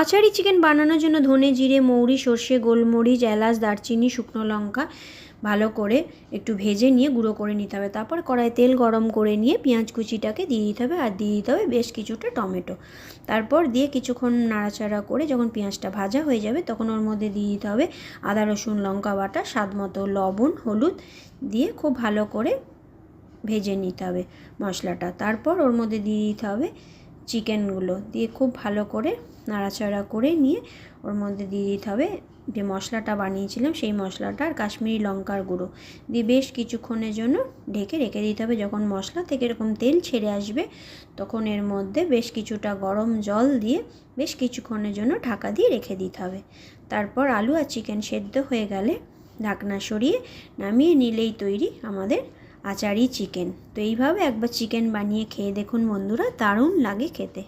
Achari chicken বানানোর জন্য ধনে, জিরে, মৌরি, সর্ষে, গোলমরিচ, এলাচ, দারচিনি, শুকনো লঙ্কা ভালো করে একটু ভেজে নিয়ে গুঁড়ো করে নিতে হবে। তারপর কড়াই তেল গরম করে নিয়ে পেঁয়াজ কুচিটাকে দিয়ে দিতে হবে, আর দিয়ে দিতে হবে বেশ কিছুটা টমেটো। তারপর দিয়ে কিছুক্ষণ নাড়াচাড়া করে যখন পেঁয়াজটা ভাজা হয়ে যাবে তখন ওর মধ্যে দিয়ে দিতে হবে আদা, রসুন, লঙ্কা বাটা, স্বাদ মতো লবণ, হলুদ দিয়ে খুব ভালো করে ভেজে নিতে হবে মশলাটা। তারপর ওর মধ্যে দিয়ে দিতে হবে চিকেনগুলো, দিয়ে খুব ভালো করে নাড়াচাড়া করে নিয়ে ওর মধ্যে দিয়ে দিতে হবে যে মশলাটা বানিয়েছিলাম সেই মশলাটা আর কাশ্মীরি লঙ্কার গুঁড়ো দিয়ে বেশ কিছুক্ষণের জন্য ঢেকে রেখে দিতে হবে। যখন মশলা থেকে এরকম তেল ছেড়ে আসবে তখন এর মধ্যে বেশ কিছুটা গরম জল দিয়ে বেশ কিছুক্ষণের জন্য ঢাকা দিয়ে রেখে দিতে হবে। তারপর আলু আর চিকেন সেদ্ধ হয়ে গেলে ঢাকনা সরিয়ে নামিয়ে নিলেই তৈরি আমাদের আচারি চিকেন। তো এইভাবে একবার চিকেন বানিয়ে খেয়ে দেখুন বন্ধুরা, দারুণ লাগে খেতে।